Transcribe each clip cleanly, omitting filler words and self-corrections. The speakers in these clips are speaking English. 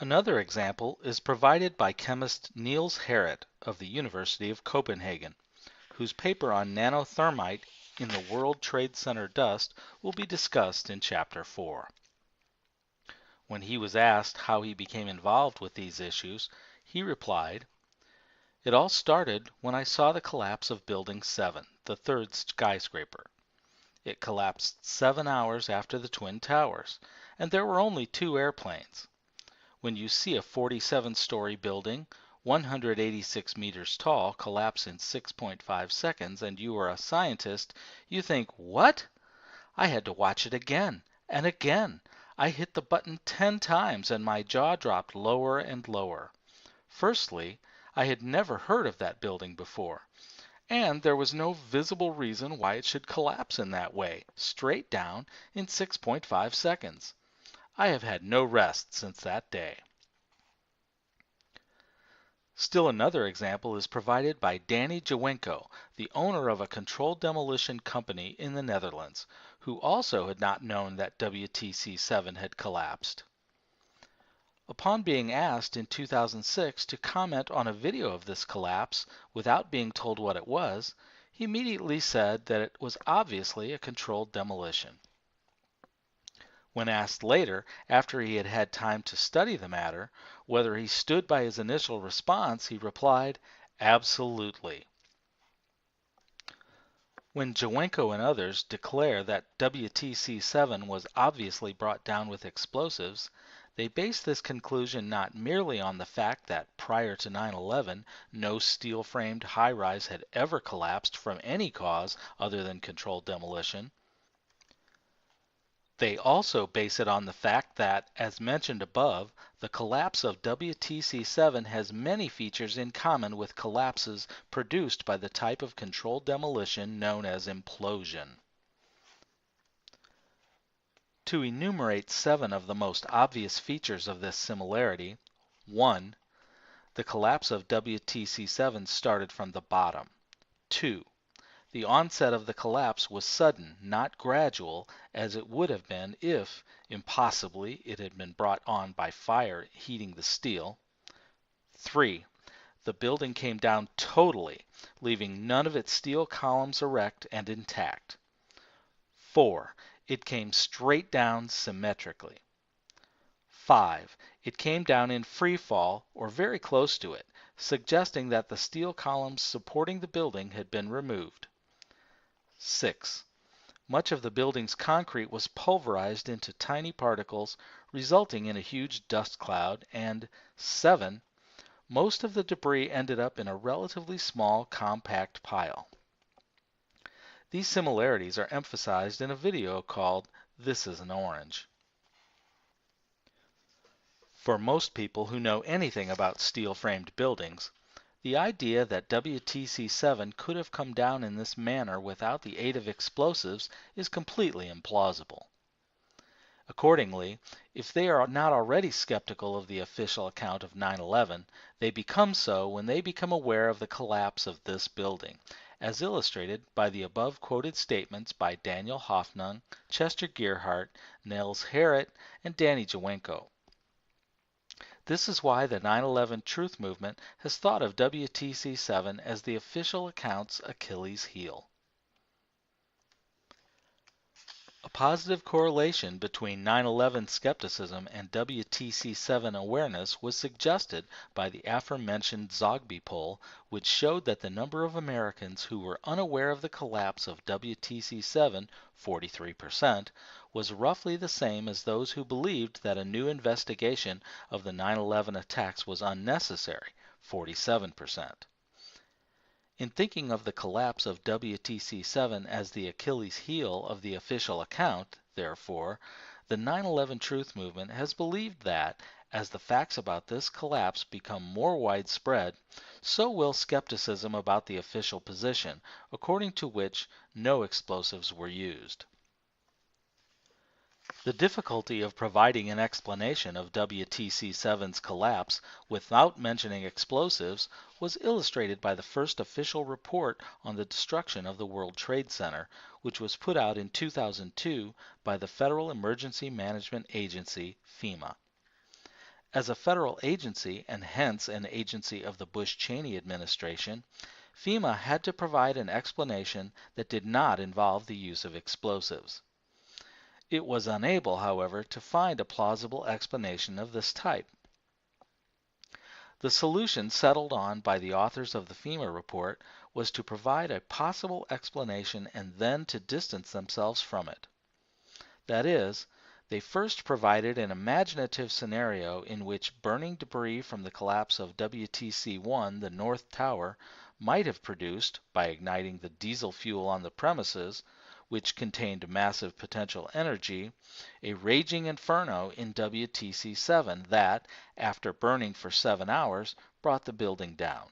Another example is provided by chemist Niels Harrit of the University of Copenhagen, whose paper on nanothermite in the World Trade Center dust will be discussed in Chapter 4. When he was asked how he became involved with these issues, he replied, "It all started when I saw the collapse of Building 7, the third skyscraper. It collapsed 7 hours after the Twin Towers, and there were only 2 airplanes. When you see a 47-story building, 186 meters tall, collapse in 6.5 seconds, and you are a scientist, you think, 'What?' I had to watch it again and again. I hit the button 10 times and my jaw dropped lower and lower. Firstly, I had never heard of that building before, and there was no visible reason why it should collapse in that way, straight down, in 6.5 seconds. I have had no rest since that day." Still another example is provided by Danny Jawenko, the owner of a controlled demolition company in the Netherlands, who also had not known that WTC-7 had collapsed. Upon being asked in 2006 to comment on a video of this collapse without being told what it was, he immediately said that it was obviously a controlled demolition. When asked later, after he had had time to study the matter, whether he stood by his initial response, he replied, "Absolutely." When Jawenko and others declare that WTC-7 was obviously brought down with explosives, they base this conclusion not merely on the fact that prior to 9/11 no steel-framed high-rise had ever collapsed from any cause other than controlled demolition. They also base it on the fact that, as mentioned above, the collapse of WTC-7 has many features in common with collapses produced by the type of controlled demolition known as implosion. To enumerate 7 of the most obvious features of this similarity: 1. The collapse of WTC-7 started from the bottom. 2. The onset of the collapse was sudden, not gradual, as it would have been if, impossibly, it had been brought on by fire heating the steel. 3. The building came down totally, leaving none of its steel columns erect and intact. 4. It came straight down symmetrically. 5. It came down in free fall, or very close to it, suggesting that the steel columns supporting the building had been removed. 6. Much of the building's concrete was pulverized into tiny particles, resulting in a huge dust cloud. And 7. Most of the debris ended up in a relatively small, compact pile. These similarities are emphasized in a video called "This is an Orange." For most people who know anything about steel-framed buildings, the idea that WTC-7 could have come down in this manner without the aid of explosives is completely implausible. Accordingly, if they are not already skeptical of the official account of 9/11, they become so when they become aware of the collapse of this building, as illustrated by the above quoted statements by Daniel Hoffnung, Chester Gearhart, Niels Harrit, and Danny Jawenko. This is why the 9/11 Truth Movement has thought of WTC-7 as the official account's Achilles heel. A positive correlation between 9/11 skepticism and WTC-7 awareness was suggested by the aforementioned Zogby poll, which showed that the number of Americans who were unaware of the collapse of WTC-7, 43%, was roughly the same as those who believed that a new investigation of the 9/11 attacks was unnecessary, 47%. In thinking of the collapse of WTC-7 as the Achilles heel of the official account, therefore, the 9/11 Truth Movement has believed that, as the facts about this collapse become more widespread, so will skepticism about the official position, according to which no explosives were used. The difficulty of providing an explanation of WTC-7's collapse without mentioning explosives was illustrated by the first official report on the destruction of the World Trade Center, which was put out in 2002 by the Federal Emergency Management Agency, FEMA. As a federal agency, and hence an agency of the Bush-Cheney administration, FEMA had to provide an explanation that did not involve the use of explosives. It was unable, however, to find a plausible explanation of this type. The solution settled on by the authors of the FEMA report was to provide a possible explanation and then to distance themselves from it. That is, they first provided an imaginative scenario in which burning debris from the collapse of WTC-1, the North Tower, might have produced, by igniting the diesel fuel on the premises, which contained massive potential energy, a raging inferno in WTC-7 that, after burning for 7 hours, brought the building down.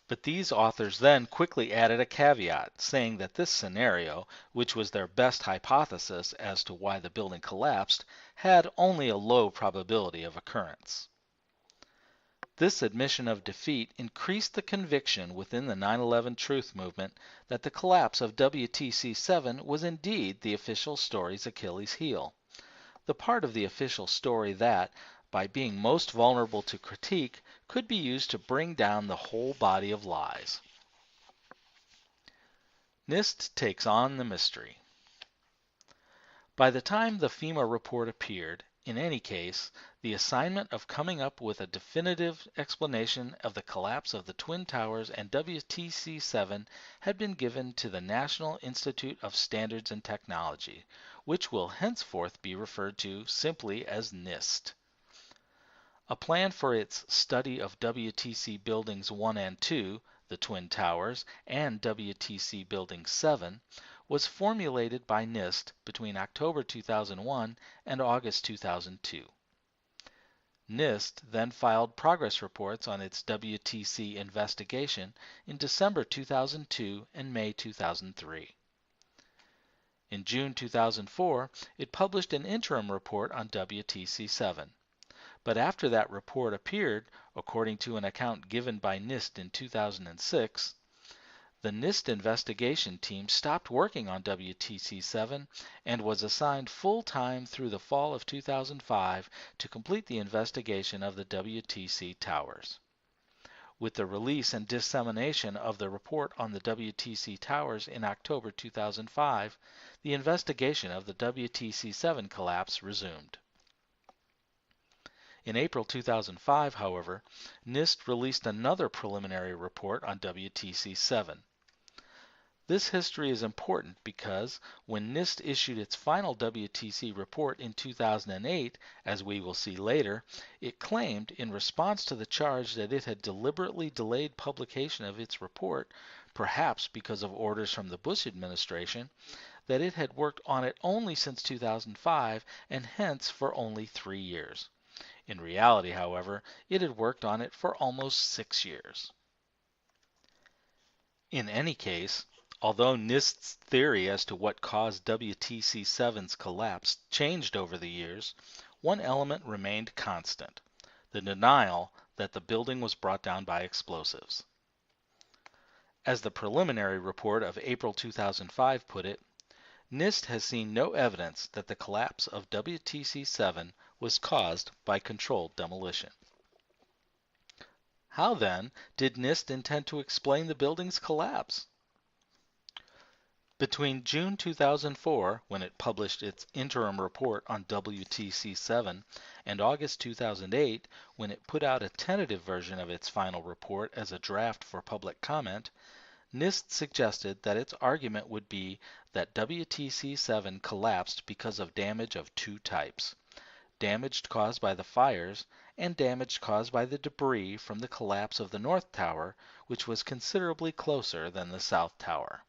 But these authors then quickly added a caveat, saying that this scenario, which was their best hypothesis as to why the building collapsed, had only a low probability of occurrence. This admission of defeat increased the conviction within the 9/11 truth movement that the collapse of WTC-7 was indeed the official story's Achilles heel, the part of the official story that, by being most vulnerable to critique, could be used to bring down the whole body of lies. NIST takes on the mystery. By the time the FEMA report appeared, in any case, the assignment of coming up with a definitive explanation of the collapse of the Twin Towers and WTC-7 had been given to the National Institute of Standards and Technology, which will henceforth be referred to simply as NIST. A plan for its study of WTC Buildings 1 and 2, the Twin Towers, and WTC Building 7 was formulated by NIST between October 2001 and August 2002. NIST then filed progress reports on its WTC investigation in December 2002 and May 2003. In June 2004, it published an interim report on WTC-7. But after that report appeared, according to an account given by NIST in 2006, the NIST investigation team stopped working on WTC-7 and was assigned full-time through the fall of 2005 to complete the investigation of the WTC towers. With the release and dissemination of the report on the WTC towers in October 2005, the investigation of the WTC-7 collapse resumed. In April 2005, however, NIST released another preliminary report on WTC-7. This history is important because when NIST issued its final WTC report in 2008, as we will see later, it claimed in response to the charge that it had deliberately delayed publication of its report, perhaps because of orders from the Bush administration, that it had worked on it only since 2005 and hence for only 3 years. In reality, however, it had worked on it for almost 6 years. In any case, although NIST's theory as to what caused WTC-7's collapse changed over the years, one element remained constant: the denial that the building was brought down by explosives. As the preliminary report of April 2005 put it, NIST has seen no evidence that the collapse of WTC-7 was caused by controlled demolition. How then did NIST intend to explain the building's collapse? Between June 2004, when it published its interim report on WTC-7, and August 2008, when it put out a tentative version of its final report as a draft for public comment, NIST suggested that its argument would be that WTC-7 collapsed because of damage of two types: damage caused by the fires and damage caused by the debris from the collapse of the North Tower, which was considerably closer than the South Tower.